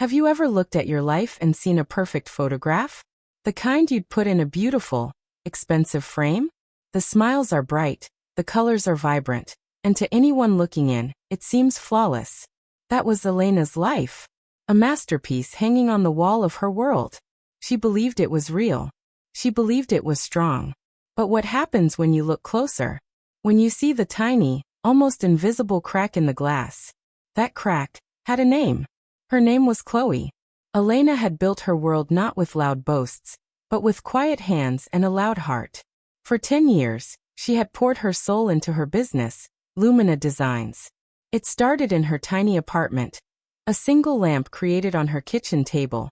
Have you ever looked at your life and seen a perfect photograph? The kind you'd put in a beautiful, expensive frame? The smiles are bright, the colors are vibrant, and to anyone looking in, it seems flawless. That was Elena's life. A masterpiece hanging on the wall of her world. She believed it was real. She believed it was strong. But what happens when you look closer? When you see the tiny, almost invisible crack in the glass? That crack had a name. Her name was Chloe. Elena had built her world not with loud boasts, but with quiet hands and a loud heart. For 10 years, she had poured her soul into her business, Lumina Designs. It started in her tiny apartment. A single lamp created on her kitchen table.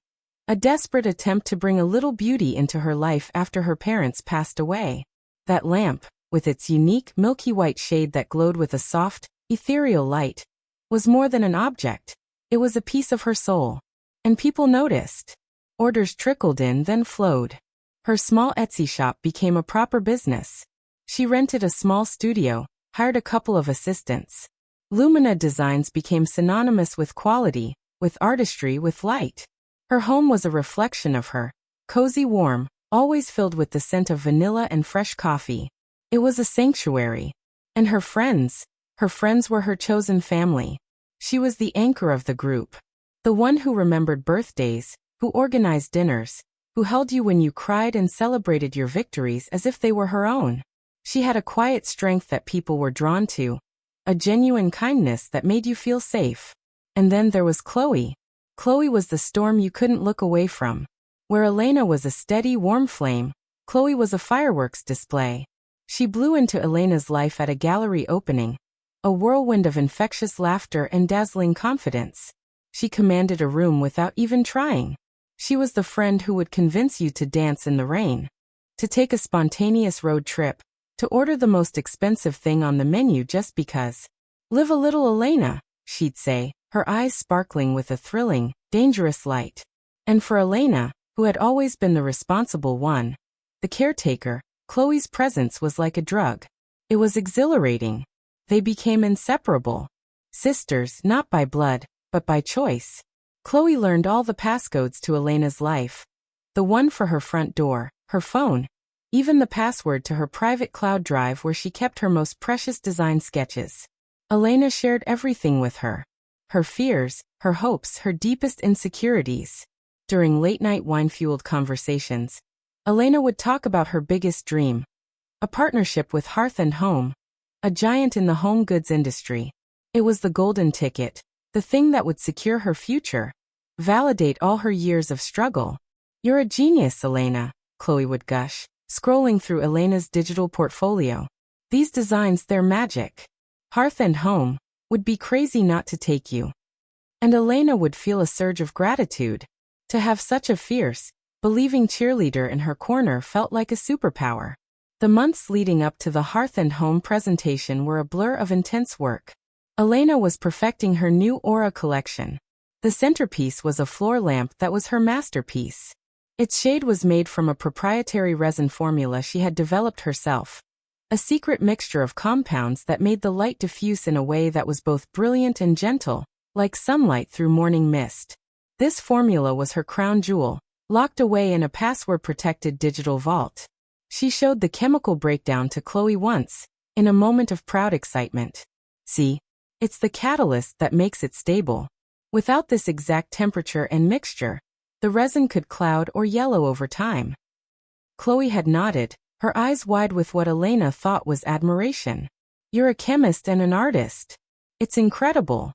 A desperate attempt to bring a little beauty into her life after her parents passed away. That lamp, with its unique milky white shade that glowed with a soft, ethereal light, was more than an object. It was a piece of her soul. And people noticed. Orders trickled in, then flowed. Her small Etsy shop became a proper business. She rented a small studio, hired a couple of assistants. Lumina Designs became synonymous with quality, with artistry, with light. Her home was a reflection of her, cozy, warm, always filled with the scent of vanilla and fresh coffee. It was a sanctuary. And her friends were her chosen family. She was the anchor of the group. The one who remembered birthdays, who organized dinners, who held you when you cried and celebrated your victories as if they were her own. She had a quiet strength that people were drawn to, a genuine kindness that made you feel safe. And then there was Chloe. Chloe was the storm you couldn't look away from. Where Elena was a steady, warm flame, Chloe was a fireworks display. She blew into Elena's life at a gallery opening, a whirlwind of infectious laughter and dazzling confidence. She commanded a room without even trying. She was the friend who would convince you to dance in the rain, to take a spontaneous road trip, to order the most expensive thing on the menu just because. Live a little, Elena, she'd say, her eyes sparkling with a thrilling, dangerous light. And for Elena, who had always been the responsible one, the caretaker, Chloe's presence was like a drug. It was exhilarating. They became inseparable. Sisters, not by blood, but by choice. Chloe learned all the passcodes to Elena's life. The one for her front door, her phone, even the password to her private cloud drive where she kept her most precious design sketches. Elena shared everything with her. Her fears, her hopes, her deepest insecurities. During late-night wine-fueled conversations, Elena would talk about her biggest dream. A partnership with Hearth and Home, a giant in the home goods industry. It was the golden ticket, the thing that would secure her future, validate all her years of struggle. You're a genius, Elena, Chloe would gush, scrolling through Elena's digital portfolio. These designs, they're magic. Hearth and Home would be crazy not to take you. And Elena would feel a surge of gratitude. To have such a fierce, believing cheerleader in her corner felt like a superpower. The months leading up to the Hearth and Home presentation were a blur of intense work. Elena was perfecting her new Aura collection. The centerpiece was a floor lamp that was her masterpiece. Its shade was made from a proprietary resin formula she had developed herself. A secret mixture of compounds that made the light diffuse in a way that was both brilliant and gentle, like sunlight through morning mist. This formula was her crown jewel, locked away in a password-protected digital vault. She showed the chemical breakdown to Chloe once, in a moment of proud excitement. See, it's the catalyst that makes it stable. Without this exact temperature and mixture, the resin could cloud or yellow over time. Chloe had nodded, her eyes wide with what Elena thought was admiration. You're a chemist and an artist. It's incredible.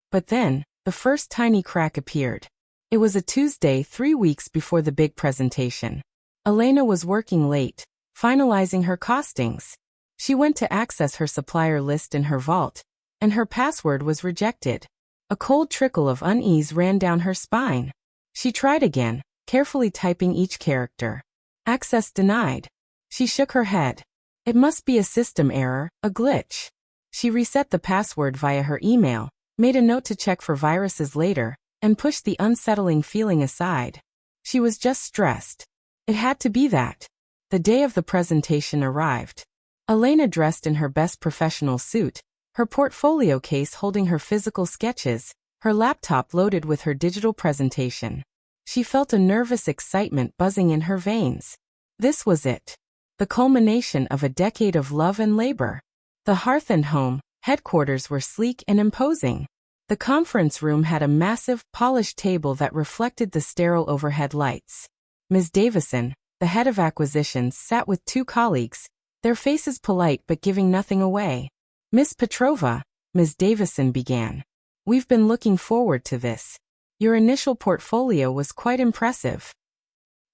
But then, the first tiny crack appeared. It was a Tuesday 3 weeks before the big presentation. Elena was working late, finalizing her costings. She went to access her supplier list in her vault, and her password was rejected. A cold trickle of unease ran down her spine. She tried again, carefully typing each character. Access denied. She shook her head. It must be a system error, a glitch. She reset the password via her email, made a note to check for viruses later, and pushed the unsettling feeling aside. She was just stressed. It had to be that. The day of the presentation arrived. Elena dressed in her best professional suit, her portfolio case holding her physical sketches, her laptop loaded with her digital presentation. She felt a nervous excitement buzzing in her veins. This was it. The culmination of a decade of love and labor. The Hearth and Home headquarters were sleek and imposing. The conference room had a massive, polished table that reflected the sterile overhead lights. Ms. Davison, the head of acquisitions, sat with two colleagues, their faces polite but giving nothing away. Miss Petrova, Ms. Davison began. We've been looking forward to this. Your initial portfolio was quite impressive.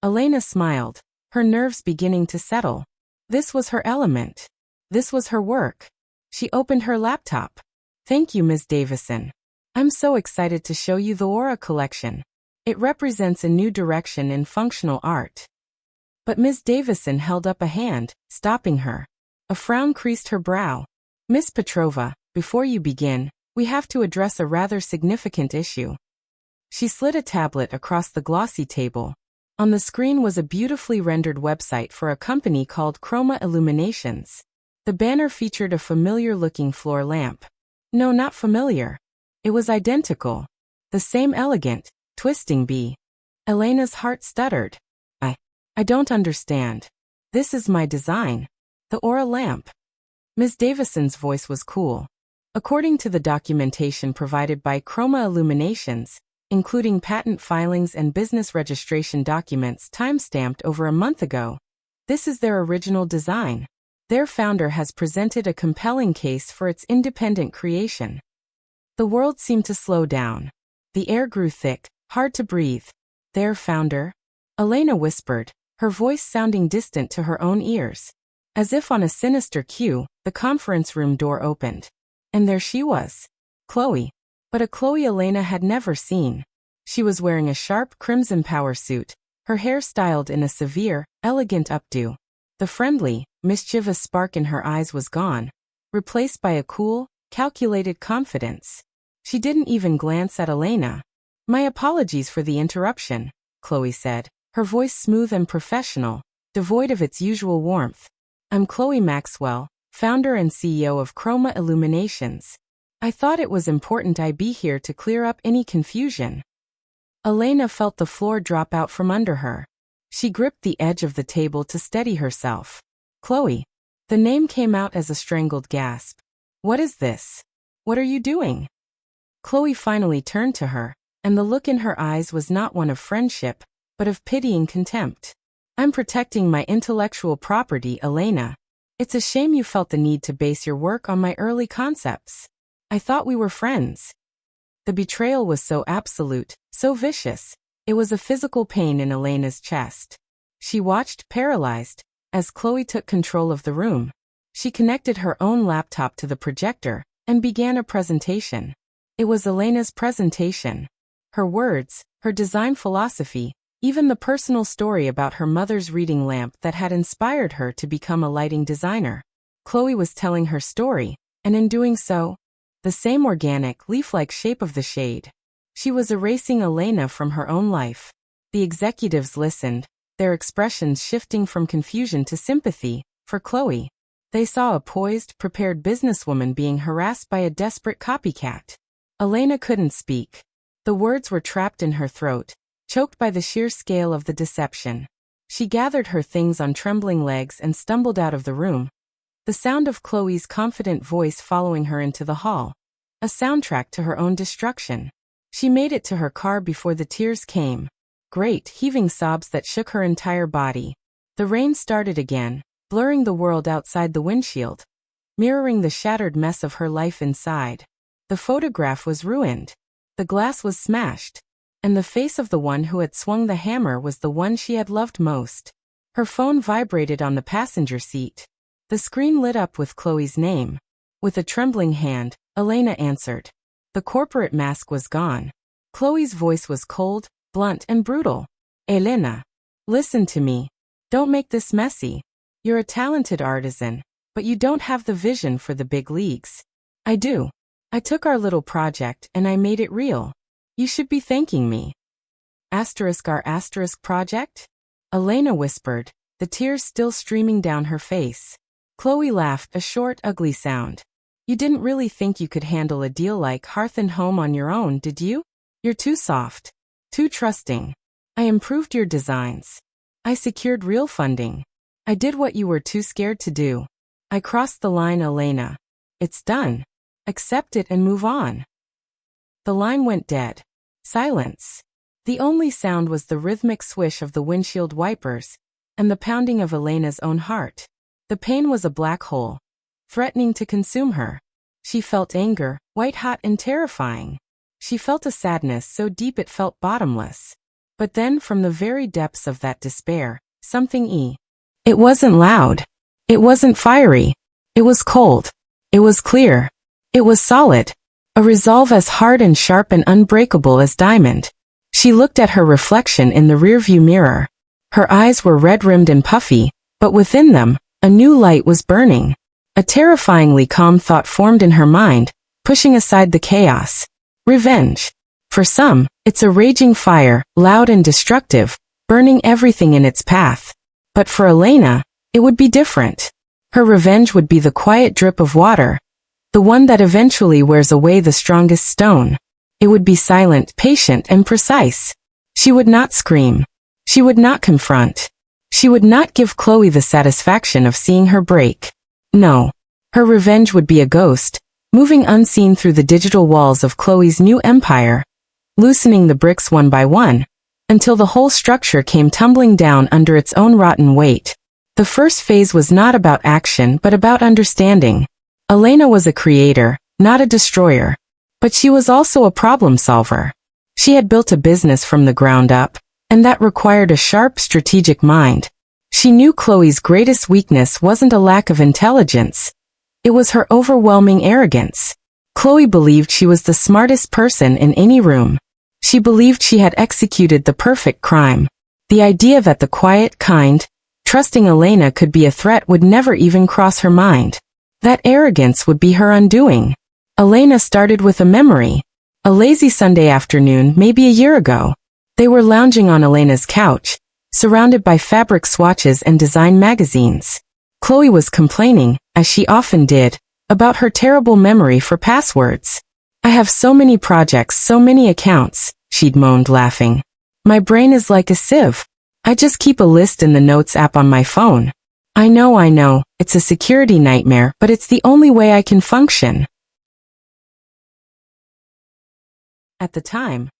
Elena smiled, her nerves beginning to settle. This was her element. This was her work. She opened her laptop. Thank you, Ms. Davison. I'm so excited to show you the Aura collection. It represents a new direction in functional art. But Ms. Davison held up a hand, stopping her. A frown creased her brow. Miss Petrova, before you begin, we have to address a rather significant issue. She slid a tablet across the glossy table. On the screen was a beautifully rendered website for a company called Chroma Illuminations. The banner featured a familiar-looking floor lamp. No, not familiar. It was identical. The same elegant, twisting bee. Elena's heart stuttered. I don't understand. This is my design. The Aura lamp. Ms. Davison's voice was cool. According to the documentation provided by Chroma Illuminations, including patent filings and business registration documents time-stamped over a month ago, this is their original design. Their founder has presented a compelling case for its independent creation. The world seemed to slow down. The air grew thick, hard to breathe. Their founder? Elena whispered, her voice sounding distant to her own ears. As if on a sinister cue, the conference room door opened. And there she was. Chloe. But a Chloe Elena had never seen. She was wearing a sharp crimson power suit, her hair styled in a severe, elegant updo. The friendly, mischievous spark in her eyes was gone, replaced by a cool, calculated confidence. She didn't even glance at Elena. My apologies for the interruption, Chloe said, her voice smooth and professional, devoid of its usual warmth. I'm Chloe Maxwell, founder and CEO of Chroma Illuminations. I thought it was important I be here to clear up any confusion. Elena felt the floor drop out from under her. She gripped the edge of the table to steady herself. Chloe. The name came out as a strangled gasp. What is this? What are you doing? Chloe finally turned to her, and the look in her eyes was not one of friendship, but of pitying contempt. I'm protecting my intellectual property, Elena. It's a shame you felt the need to base your work on my early concepts. I thought we were friends. The betrayal was so absolute, so vicious. It was a physical pain in Elena's chest. She watched, paralyzed, as Chloe took control of the room. She connected her own laptop to the projector and began a presentation. It was Elena's presentation. Her words, her design philosophy, even the personal story about her mother's reading lamp that had inspired her to become a lighting designer. Chloe was telling her story, and in doing so, the same organic, leaf-like shape of the shade. She was erasing Elena from her own life. The executives listened, their expressions shifting from confusion to sympathy, for Chloe. They saw a poised, prepared businesswoman being harassed by a desperate copycat. Elena couldn't speak. The words were trapped in her throat, choked by the sheer scale of the deception. She gathered her things on trembling legs and stumbled out of the room. The sound of Chloe's confident voice following her into the hall. A soundtrack to her own destruction. She made it to her car before the tears came. Great, heaving sobs that shook her entire body. The rain started again, blurring the world outside the windshield, mirroring the shattered mess of her life inside. The photograph was ruined. The glass was smashed. And the face of the one who had swung the hammer was the one she had loved most. Her phone vibrated on the passenger seat. The screen lit up with Chloe's name. With a trembling hand, Elena answered. The corporate mask was gone. Chloe's voice was cold, blunt and brutal. Elena. Listen to me. Don't make this messy. You're a talented artisan, but you don't have the vision for the big leagues. I do. I took our little project and I made it real. You should be thanking me. Our project? Elena whispered, the tears still streaming down her face. Chloe laughed, a short, ugly sound. You didn't really think you could handle a deal like Hearth and Home on your own, did you? You're too soft. Too trusting. I improved your designs. I secured real funding. I did what you were too scared to do. I crossed the line, Elena. It's done. Accept it and move on. The line went dead. Silence. The only sound was the rhythmic swish of the windshield wipers and the pounding of Elena's own heart. The pain was a black hole, threatening to consume her. She felt anger, white-hot and terrifying. She felt a sadness so deep it felt bottomless. But then from the very depths of that despair, something. It wasn't loud. It wasn't fiery. It was cold. It was clear. It was solid. A resolve as hard and sharp and unbreakable as diamond. She looked at her reflection in the rearview mirror. Her eyes were red-rimmed and puffy, but within them, a new light was burning. A terrifyingly calm thought formed in her mind, pushing aside the chaos. Revenge. For some, it's a raging fire, loud and destructive, burning everything in its path. But for Elena, it would be different. Her revenge would be the quiet drip of water, the one that eventually wears away the strongest stone. It would be silent, patient, and precise. She would not scream. She would not confront. She would not give Chloe the satisfaction of seeing her break. No. Her revenge would be a ghost, moving unseen through the digital walls of Chloe's new empire, loosening the bricks one by one, until the whole structure came tumbling down under its own rotten weight. The first phase was not about action but about understanding. Elena was a creator, not a destroyer. But she was also a problem solver. She had built a business from the ground up, and that required a sharp, strategic mind. She knew Chloe's greatest weakness wasn't a lack of intelligence. It was her overwhelming arrogance. Chloe believed she was the smartest person in any room. She believed she had executed the perfect crime. The idea that the quiet, kind, trusting Elena could be a threat would never even cross her mind. That arrogance would be her undoing. Elena started with a memory. A lazy Sunday afternoon, maybe a year ago. They were lounging on Elena's couch, surrounded by fabric swatches and design magazines. Chloe was complaining, as she often did, about her terrible memory for passwords. I have so many projects, so many accounts, she'd moaned, laughing. My brain is like a sieve. I just keep a list in the Notes app on my phone. I know, it's a security nightmare, but it's the only way I can function. At the time,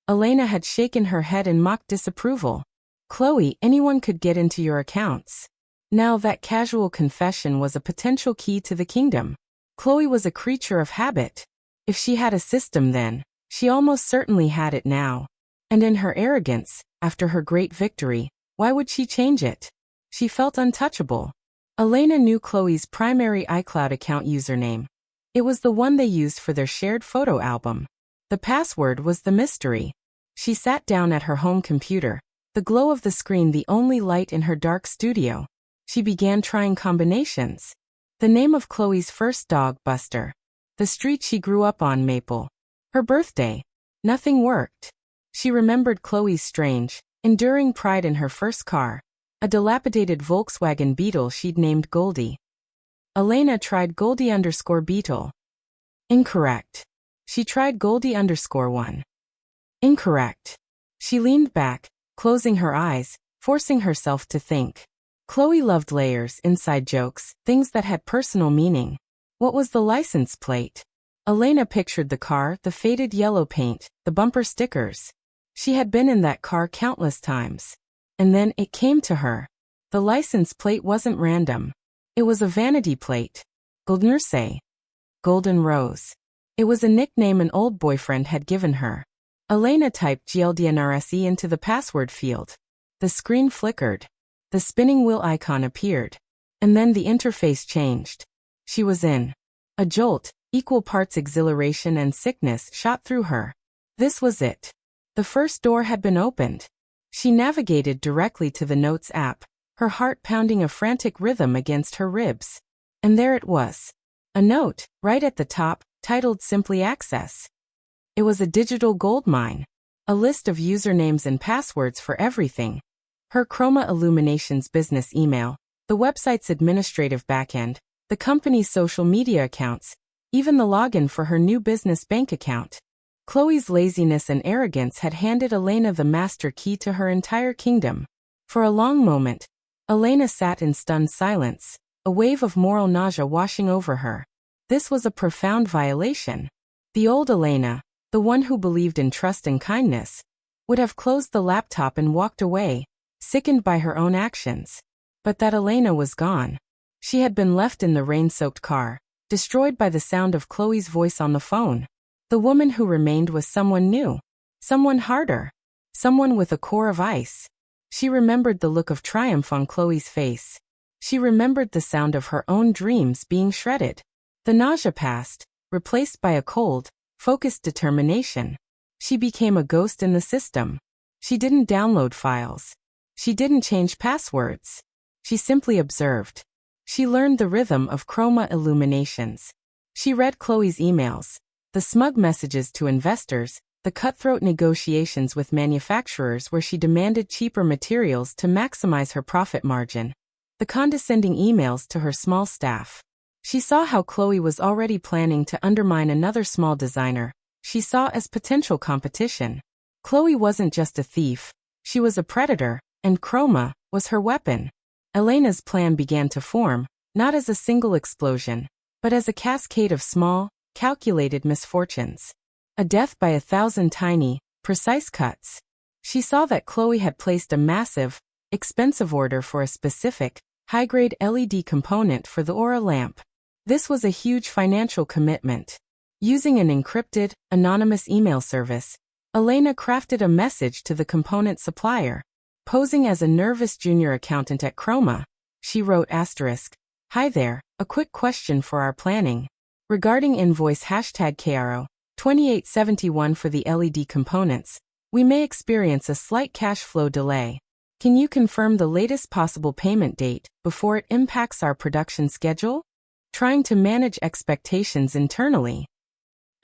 Elena had shaken her head in mock disapproval. Chloe, anyone could get into your accounts. Now that casual confession was a potential key to the kingdom. Chloe was a creature of habit. If she had a system then, she almost certainly had it now. And in her arrogance, after her great victory, why would she change it? She felt untouchable. Elena knew Chloe's primary iCloud account username. It was the one they used for their shared photo album. The password was the mystery. She sat down at her home computer, the glow of the screen the only light in her dark studio. She began trying combinations. The name of Chloe's first dog, Buster. The street she grew up on, Maple. Her birthday. Nothing worked. She remembered Chloe's strange, enduring pride in her first car, a dilapidated Volkswagen Beetle she'd named Goldie. Elena tried Goldie_Beetle. Incorrect. She tried Goldie_1. Incorrect. She leaned back, closing her eyes, forcing herself to think. Chloe loved layers, inside jokes, things that had personal meaning. What was the license plate? Elena pictured the car, the faded yellow paint, the bumper stickers. She had been in that car countless times. And then it came to her. The license plate wasn't random. It was a vanity plate. Goldnurse. Golden Rose. It was a nickname an old boyfriend had given her. Elena typed GLDNRSE into the password field. The screen flickered. The spinning wheel icon appeared. And then the interface changed. She was in. A jolt, equal parts exhilaration and sickness, shot through her. This was it. The first door had been opened. She navigated directly to the Notes app, her heart pounding a frantic rhythm against her ribs. And there it was. A note, right at the top, titled Simply Access. It was a digital goldmine. A list of usernames and passwords for everything. Her Chroma Illuminations business email, the website's administrative backend, the company's social media accounts, even the login for her new business bank account. Chloe's laziness and arrogance had handed Elena the master key to her entire kingdom. For a long moment, Elena sat in stunned silence, a wave of moral nausea washing over her. This was a profound violation. The old Elena, the one who believed in trust and kindness, would have closed the laptop and walked away, sickened by her own actions. But that Elena was gone. She had been left in the rain-soaked car, destroyed by the sound of Chloe's voice on the phone. The woman who remained was someone new, someone harder, someone with a core of ice. She remembered the look of triumph on Chloe's face. She remembered the sound of her own dreams being shredded. The nausea passed, replaced by a cold, focused determination. She became a ghost in the system. She didn't download files. She didn't change passwords. She simply observed. She learned the rhythm of chroma illuminations. She read Chloe's emails, the smug messages to investors, the cutthroat negotiations with manufacturers where she demanded cheaper materials to maximize her profit margin, the condescending emails to her small staff. She saw how Chloe was already planning to undermine another small designer she saw as potential competition. Chloe wasn't just a thief, she was a predator, and chroma was her weapon. Elena's plan began to form, not as a single explosion, but as a cascade of small, calculated misfortunes. A death by 1,000 tiny, precise cuts. She saw that Chloe had placed a massive, expensive order for a specific, high-grade LED component for the Aura lamp. This was a huge financial commitment. Using an encrypted, anonymous email service, Elena crafted a message to the component supplier. Posing as a nervous junior accountant at Chroma, she wrote asterisk, "Hi there, a quick question for our planning. Regarding invoice #KRO 2871 for the LED components, we may experience a slight cash flow delay. Can you confirm the latest possible payment date before it impacts our production schedule? Trying to manage expectations internally."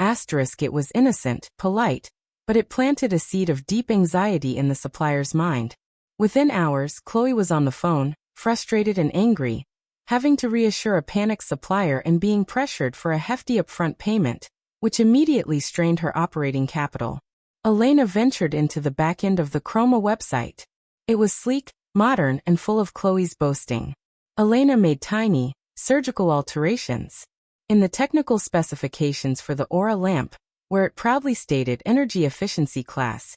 Asterisk, it was innocent, polite, but it planted a seed of deep anxiety in the supplier's mind. Within hours, Chloe was on the phone, frustrated and angry, having to reassure a panicked supplier and being pressured for a hefty upfront payment, which immediately strained her operating capital. Elena ventured into the back end of the Chroma website. It was sleek, modern, and full of Chloe's boasting. Elena made tiny, surgical alterations. In the technical specifications for the Aura lamp, where it proudly stated energy efficiency class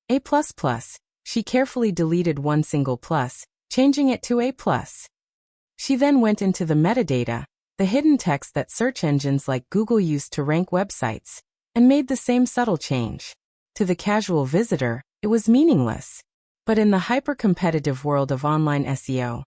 A++, she carefully deleted one single plus, changing it to A+. She then went into the metadata, the hidden text that search engines like Google use to rank websites, and made the same subtle change. To the casual visitor, it was meaningless. But in the hyper-competitive world of online SEO,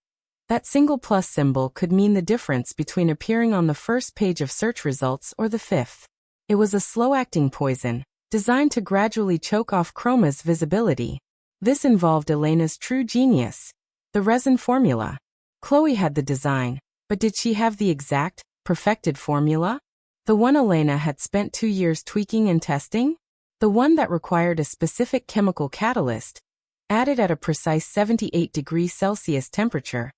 that single plus symbol could mean the difference between appearing on the first page of search results or the fifth. It was a slow-acting poison, designed to gradually choke off Chroma's visibility. This involved Elena's true genius, the resin formula. Chloe had the design, but did she have the exact, perfected formula? The one Elena had spent 2 years tweaking and testing? The one that required a specific chemical catalyst, added at a precise 78 degrees Celsius temperature,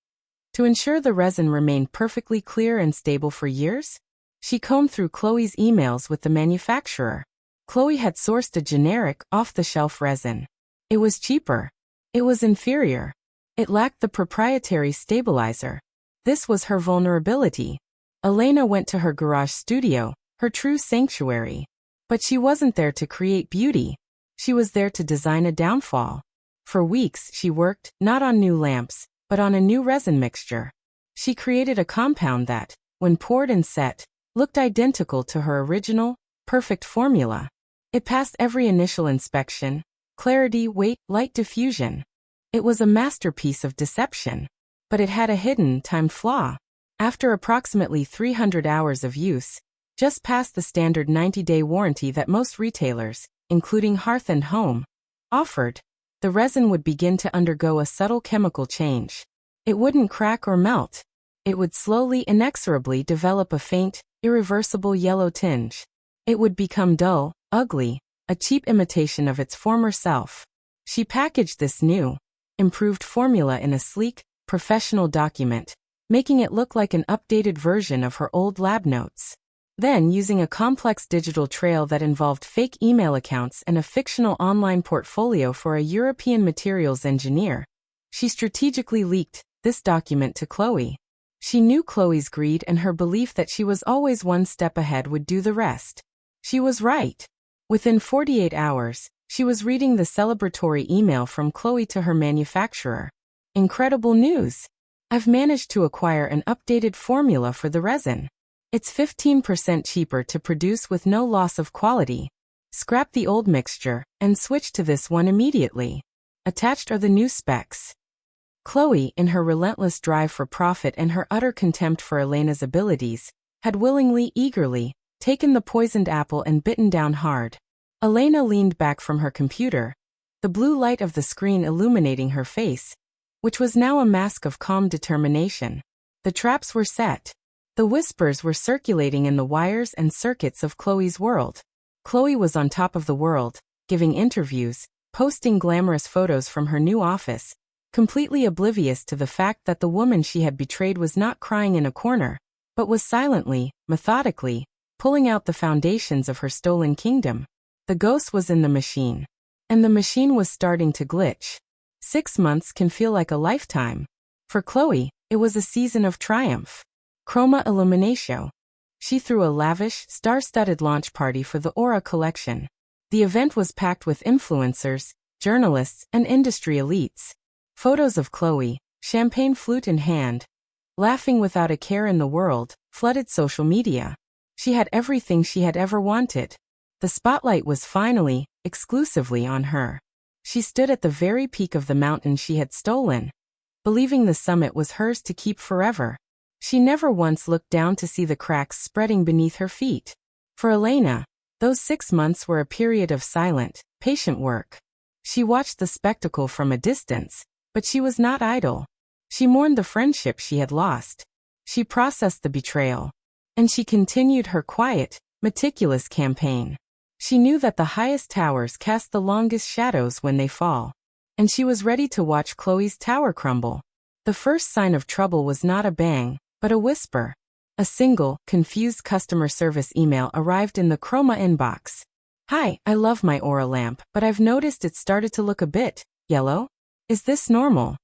to ensure the resin remained perfectly clear and stable for years? She combed through Chloe's emails with the manufacturer. Chloe had sourced a generic, off-the-shelf resin. It was cheaper. It was inferior. It lacked the proprietary stabilizer. This was her vulnerability. Elena went to her garage studio, her true sanctuary. But she wasn't there to create beauty. She was there to design a downfall. For weeks she worked, not on new lamps, but on a new resin mixture. She created a compound that, when poured and set, looked identical to her original, perfect formula. It passed every initial inspection: clarity, weight, light diffusion. It was a masterpiece of deception. But it had a hidden, timed flaw. After approximately 300 hours of use, just past the standard 90-day warranty that most retailers, including Hearth and Home, offered, the resin would begin to undergo a subtle chemical change. It wouldn't crack or melt. It would slowly, inexorably develop a faint, irreversible yellow tinge. It would become dull, ugly, a cheap imitation of its former self. She packaged this new, improved formula in a sleek, professional document, making it look like an updated version of her old lab notes. Then, using a complex digital trail that involved fake email accounts and a fictional online portfolio for a European materials engineer, she strategically leaked this document to Chloe. She knew Chloe's greed and her belief that she was always one step ahead would do the rest. She was right. Within 48 hours, she was reading the celebratory email from Chloe to her manufacturer. Incredible news! I've managed to acquire an updated formula for the resin. It's 15% cheaper to produce with no loss of quality. Scrap the old mixture and switch to this one immediately. Attached are the new specs. Chloe, in her relentless drive for profit and her utter contempt for Elena's abilities, had willingly, eagerly, taken the poisoned apple and bitten down hard. Elena leaned back from her computer, the blue light of the screen illuminating her face, which was now a mask of calm determination. The traps were set. The whispers were circulating in the wires and circuits of Chloe's world. Chloe was on top of the world, giving interviews, posting glamorous photos from her new office, completely oblivious to the fact that the woman she had betrayed was not crying in a corner, but was silently, methodically, pulling out the foundations of her stolen kingdom. The ghost was in the machine. And the machine was starting to glitch. 6 months can feel like a lifetime. For Chloe, it was a season of triumph. Chroma Illuminatio. She threw a lavish, star-studded launch party for the Aura collection. The event was packed with influencers, journalists, and industry elites. Photos of Chloe, champagne flute in hand, laughing without a care in the world, flooded social media. She had everything she had ever wanted. The spotlight was finally, exclusively on her. She stood at the very peak of the mountain she had stolen, believing the summit was hers to keep forever. She never once looked down to see the cracks spreading beneath her feet. For Elena, those 6 months were a period of silent, patient work. She watched the spectacle from a distance, but she was not idle. She mourned the friendship she had lost. She processed the betrayal. And she continued her quiet, meticulous campaign. She knew that the highest towers cast the longest shadows when they fall. And she was ready to watch Chloe's tower crumble. The first sign of trouble was not a bang, but a whisper. A single, confused customer service email arrived in the Chroma inbox. "Hi, I love my Aura lamp, but I've noticed it started to look a bit yellow. Is this normal?"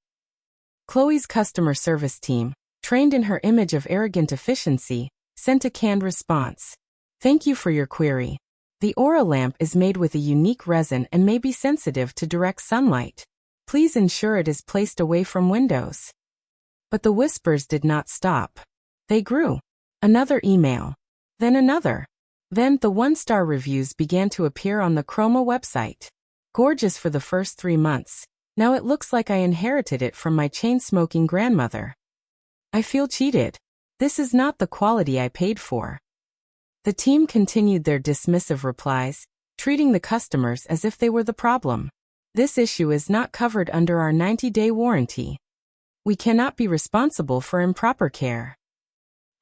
Chloe's customer service team, trained in her image of arrogant efficiency, sent a canned response. "Thank you for your query. The Aura lamp is made with a unique resin and may be sensitive to direct sunlight. Please ensure it is placed away from windows." But the whispers did not stop. They grew. Another email. Then another. Then the 1-star reviews began to appear on the Chroma website. "Gorgeous for the first 3 months. Now it looks like I inherited it from my chain-smoking grandmother. I feel cheated. This is not the quality I paid for." The team continued their dismissive replies, treating the customers as if they were the problem. "This issue is not covered under our 90-day warranty. We cannot be responsible for improper care."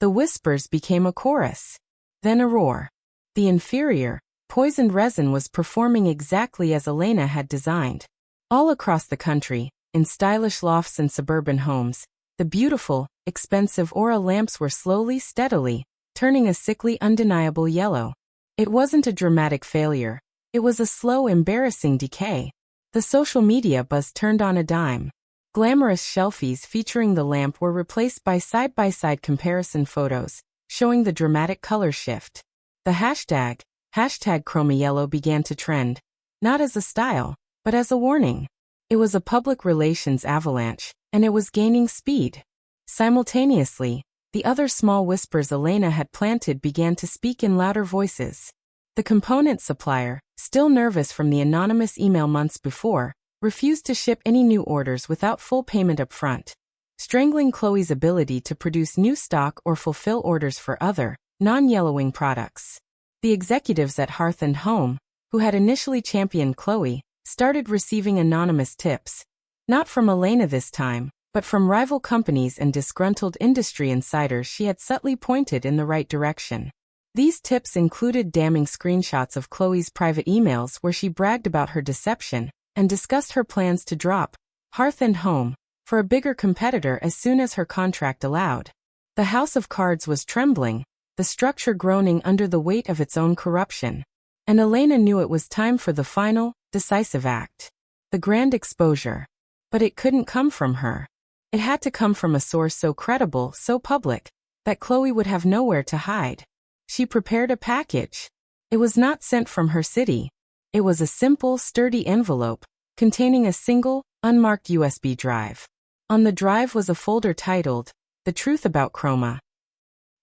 The whispers became a chorus. Then a roar. The inferior, poisoned resin was performing exactly as Elena had designed. All across the country, in stylish lofts and suburban homes, the beautiful, expensive Aura lamps were slowly, steadily, turning a sickly, undeniable yellow. It wasn't a dramatic failure. It was a slow, embarrassing decay. The social media buzz turned on a dime. Glamorous selfies featuring the lamp were replaced by side-by-side comparison photos, showing the dramatic color shift. The hashtag Chroma Yellow began to trend, not as a style, but as a warning. It was a public relations avalanche, and it was gaining speed. Simultaneously, the other small whispers Elena had planted began to speak in louder voices. The component supplier, still nervous from the anonymous email months before, refused to ship any new orders without full payment up front, strangling Chloe's ability to produce new stock or fulfill orders for other, non-yellowing products. The executives at Hearth and Home, who had initially championed Chloe, started receiving anonymous tips. Not from Elena this time, but from rival companies and disgruntled industry insiders she had subtly pointed in the right direction. These tips included damning screenshots of Chloe's private emails where she bragged about her deception and discussed her plans to drop Hearth and Home for a bigger competitor as soon as her contract allowed. The house of cards was trembling, the structure groaning under the weight of its own corruption. And Elena knew it was time for the final, decisive act. The grand exposure. But it couldn't come from her. It had to come from a source so credible, so public, that Chloe would have nowhere to hide. She prepared a package. It was not sent from her city. It was a simple, sturdy envelope, containing a single, unmarked USB drive. On the drive was a folder titled, The Truth About Chroma.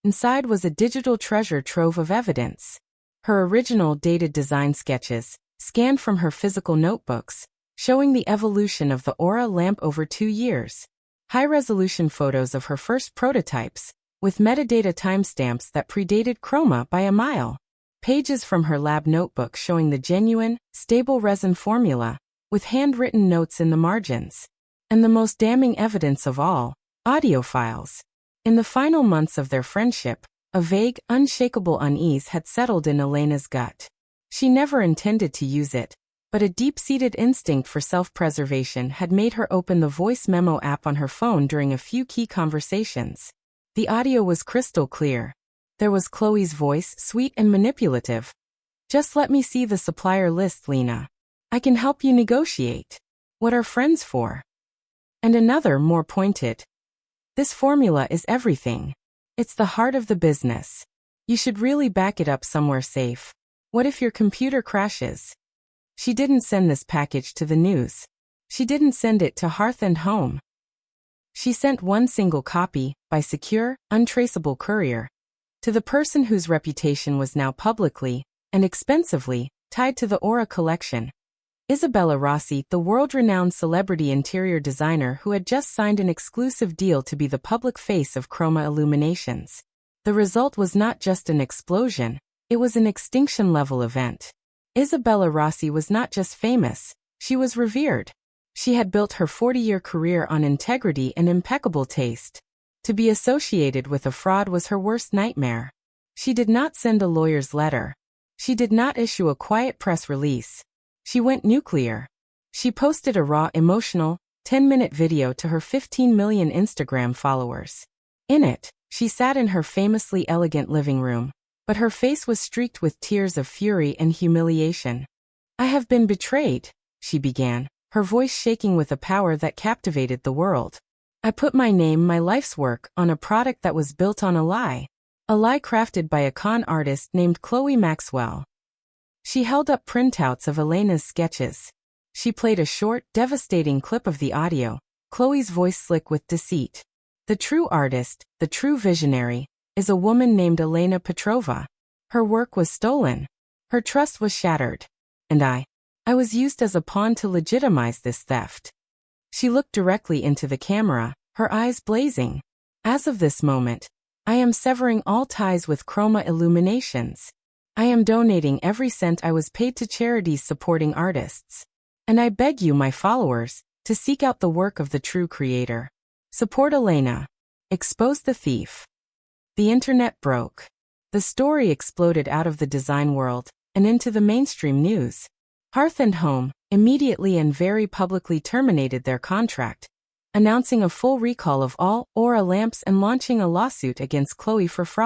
Inside was a digital treasure trove of evidence. Her original dated design sketches, scanned from her physical notebooks, showing the evolution of the Aura lamp over 2 years. High-resolution photos of her first prototypes, with metadata timestamps that predated Chroma by a mile. Pages from her lab notebook showing the genuine, stable resin formula, with handwritten notes in the margins. And the most damning evidence of all, audio files. In the final months of their friendship, a vague, unshakable unease had settled in Elena's gut. She never intended to use it, but a deep-seated instinct for self-preservation had made her open the voice memo app on her phone during a few key conversations. The audio was crystal clear. There was Chloe's voice, sweet and manipulative. "Just let me see the supplier list, Lena. I can help you negotiate. What are friends for?" And another, more pointed. "This formula is everything. It's the heart of the business. You should really back it up somewhere safe. What if your computer crashes?" She didn't send this package to the news. She didn't send it to Hearth and Home. She sent one single copy, by secure, untraceable courier, to the person whose reputation was now publicly, and expensively, tied to the Aura collection. Isabella Rossi, the world-renowned celebrity interior designer who had just signed an exclusive deal to be the public face of Chroma Illuminations. The result was not just an explosion, it was an extinction-level event. Isabella Rossi was not just famous, she was revered. She had built her 40-year career on integrity and impeccable taste. To be associated with a fraud was her worst nightmare. She did not send a lawyer's letter. She did not issue a quiet press release. She went nuclear. She posted a raw, emotional, 10-minute video to her 15 million Instagram followers. In it, she sat in her famously elegant living room, but her face was streaked with tears of fury and humiliation. "I have been betrayed," she began, her voice shaking with a power that captivated the world. "I put my name, my life's work, on a product that was built on a lie crafted by a con artist named Chloe Maxwell." She held up printouts of Elena's sketches. She played a short, devastating clip of the audio, Chloe's voice slick with deceit. "The true artist, the true visionary, is a woman named Elena Petrova. Her work was stolen. Her trust was shattered. And I was used as a pawn to legitimize this theft." She looked directly into the camera, her eyes blazing. "As of this moment, I am severing all ties with Chroma Illuminations. I am donating every cent I was paid to charities supporting artists. And I beg you, my followers, to seek out the work of the true creator. Support Elena. Expose the thief." The internet broke. The story exploded out of the design world and into the mainstream news. Hearth and Home immediately and very publicly terminated their contract, announcing a full recall of all Aura lamps and launching a lawsuit against Chloe for fraud.